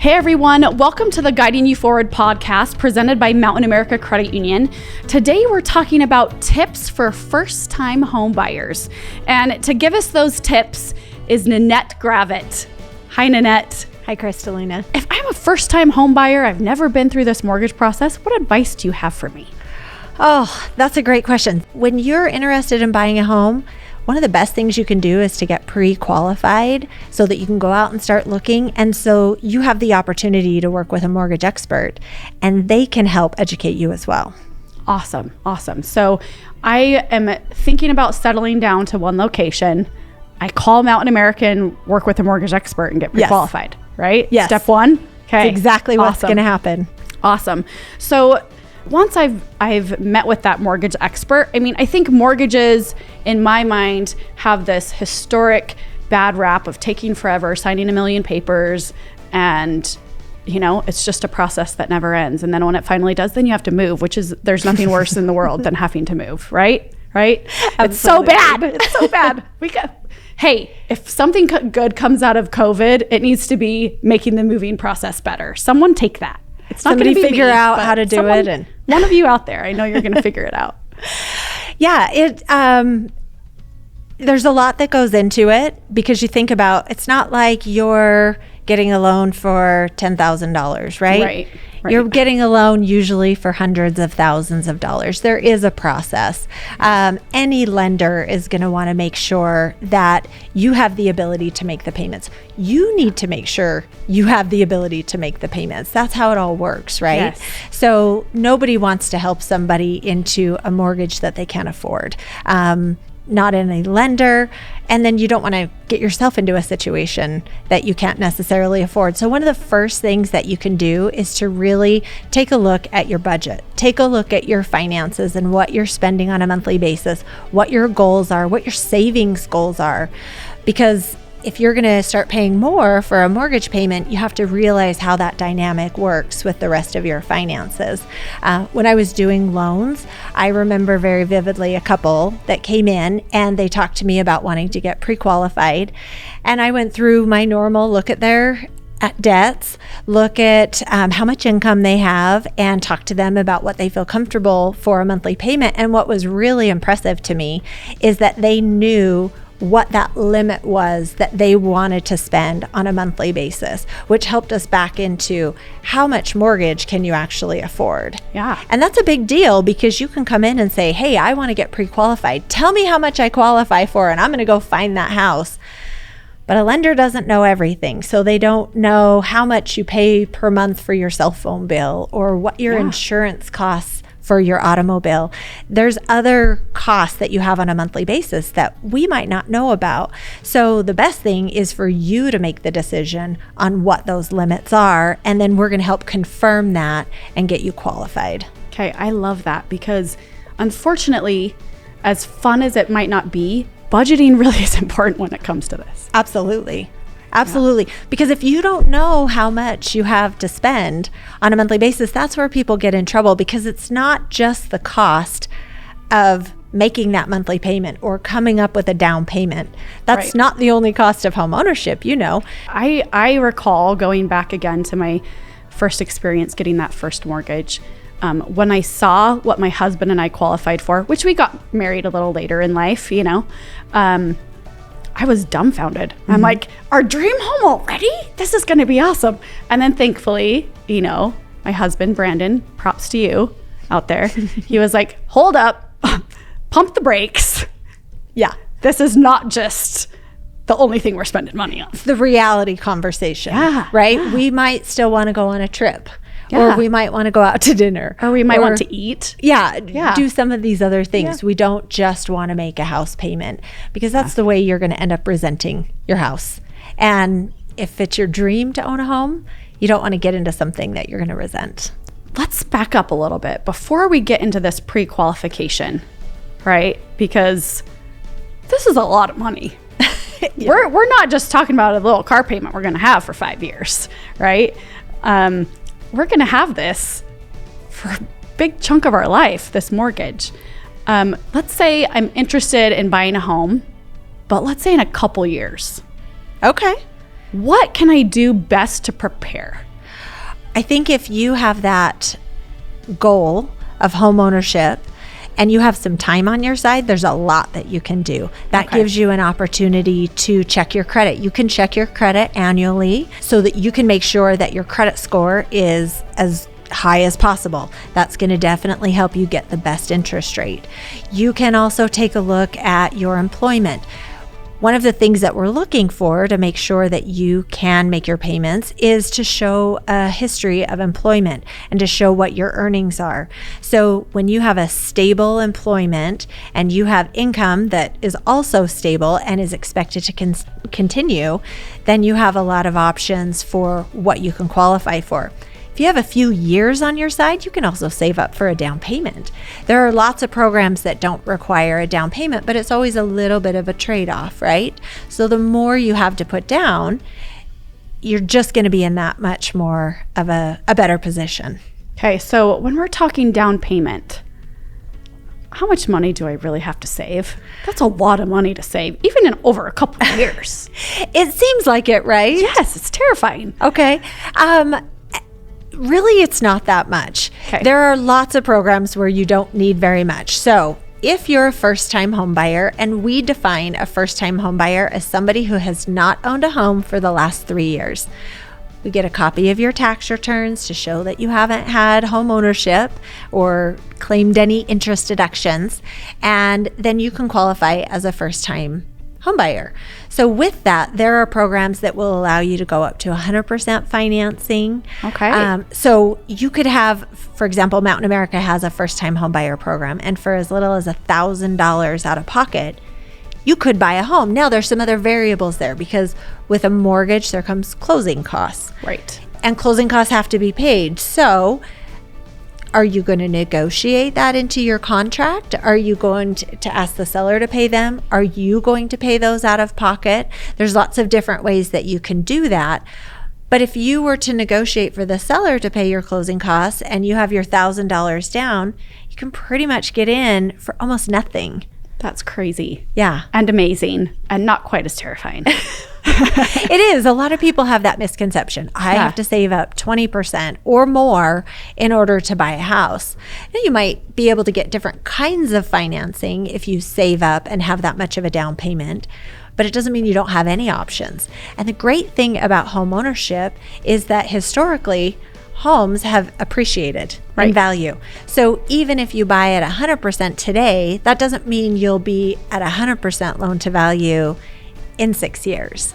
Hey everyone, welcome to the Guiding You Forward podcast presented by Mountain America Credit Union. Today we're talking about tips for first-time home buyers. And to give us those tips is Nanette Graviet. Hi Nanette. Hi Kristalina. If I'm a first-time home buyer, I've never been through this mortgage process, what advice do you have for me? Oh, that's a great question. When you're interested in buying a home, one of the best things you can do is to get pre-qualified so that you can go out and start looking. And so you have the opportunity to work with a mortgage expert and they can help educate you as well. Awesome. So I am thinking about settling down to one location. I call Mountain America and work with a mortgage expert and get pre-qualified, right? Yes. Step one. Okay. That's exactly what's going to happen. Awesome. So once I've met with that mortgage expert, I think mortgages in my mind have this historic bad rap of taking forever, signing a million papers, and it's just a process that never ends. And then when it finally does, then you have to move, there's nothing worse in the world than having to move, right? It's so bad. Hey, if something good comes out of COVID, it needs to be making the moving process better. Someone take that. It's not Somebody going to be figure me, out how to do it. And one of you out there, I know you're going to figure it out. Yeah, there's a lot that goes into it because you think about, it's not like you're getting a loan for $10,000, right? Right. You're getting a loan usually for hundreds of thousands of dollars. There is a process. Any lender is going to want to make sure that you have the ability to make the payments. You need to make sure you have the ability to make the payments. That's how it all works, right? Yes. So nobody wants to help somebody into a mortgage that they can't afford. Not any lender, and then you don't want to get yourself into a situation that you can't necessarily afford. So one of the first things that you can do is to really take a look at your budget. Take a look at your finances and what you're spending on a monthly basis, what your goals are, what your savings goals are. Because if you're going to start paying more for a mortgage payment, you have to realize how that dynamic works with the rest of your finances. When I was doing loans, I remember very vividly a couple that came in and they talked to me about wanting to get pre-qualified. And I went through my normal look at their debts, look at how much income they have, and talk to them about what they feel comfortable for a monthly payment. And what was really impressive to me is that they knew what that limit was that they wanted to spend on a monthly basis, which helped us back into how much mortgage can you actually afford? Yeah. And that's a big deal because you can come in and say, hey, I want to get pre-qualified. Tell me how much I qualify for, and I'm going to go find that house. But a lender doesn't know everything. So they don't know how much you pay per month for your cell phone bill or what your insurance costs for your automobile. There's other costs that you have on a monthly basis that we might not know about. So the best thing is for you to make the decision on what those limits are, and then we're going to help confirm that and get you qualified. Okay, I love that because unfortunately, as fun as it might not be, budgeting really is important when it comes to this. Absolutely. Because if you don't know how much you have to spend on a monthly basis, that's where people get in trouble, because it's not just the cost of making that monthly payment or coming up with a down payment. That's not the only cost of home ownership, I recall going back again to my first experience getting that first mortgage. When I saw what my husband and I qualified for, which we got married a little later in life, I was dumbfounded. I'm like, our dream home already? This is going to be awesome. And then thankfully, my husband, Brandon, props to you out there. He was like, hold up, pump the brakes. Yeah. This is not just the only thing we're spending money on. It's the reality conversation, right? Yeah. We might still want to go on a trip. Or we might want to go out to dinner. Or we might want to eat. Do some of these other things. Yeah. We don't just want to make a house payment, because that's the way you're going to end up resenting your house. And if it's your dream to own a home, you don't want to get into something that you're going to resent. Let's back up a little bit before we get into this pre-qualification, right? Because this is a lot of money. We're not just talking about a little car payment we're going to have for 5 years, right? We're going to have this for a big chunk of our life, this mortgage. Let's say I'm interested in buying a home, but let's say in a couple years. Okay. What can I do best to prepare? I think if you have that goal of home ownership and you have some time on your side, there's a lot that you can do. That gives you an opportunity to check your credit. You can check your credit annually so that you can make sure that your credit score is as high as possible. That's going to definitely help you get the best interest rate. You can also take a look at your employment. One of the things that we're looking for to make sure that you can make your payments is to show a history of employment and to show what your earnings are. So when you have a stable employment and you have income that is also stable and is expected to continue, then you have a lot of options for what you can qualify for. If you have a few years on your side, you can also save up for a down payment. There are lots of programs that don't require a down payment, but it's always a little bit of a trade-off, right? So the more you have to put down, you're just going to be in that much more of a better position. Okay, so when we're talking down payment, how much money do I really have to save? That's a lot of money to save, even in over a couple of years. It seems like it, right? Yes, it's terrifying. Okay. Really, it's not that much. Okay. There are lots of programs where you don't need very much. So if you're a first-time home buyer, and we define a first-time home buyer as somebody who has not owned a home for the last 3 years, we get a copy of your tax returns to show that you haven't had home ownership or claimed any interest deductions, and then you can qualify as a first-time home buyer. So with that, there are programs that will allow you to go up to 100% financing. Okay. So you could have, for example, Mountain America has a first-time home buyer program, and for as little as $1,000 out of pocket, you could buy a home. Now, there's some other variables there because with a mortgage, there comes closing costs. Right. And closing costs have to be paid. So are you going to negotiate that into your contract? Are you going to ask the seller to pay them? Are you going to pay those out of pocket? There's lots of different ways that you can do that. But if you were to negotiate for the seller to pay your closing costs and you have your $1,000 down, you can pretty much get in for almost nothing. That's crazy. Yeah. And amazing and not quite as terrifying. It is. A lot of people have that misconception. I have to save up 20% or more in order to buy a house. Now, you might be able to get different kinds of financing if you save up and have that much of a down payment, but it doesn't mean you don't have any options. And the great thing about home ownership is that historically, homes have appreciated in value. So even if you buy at 100% today, that doesn't mean you'll be at 100% loan to value in 6 years.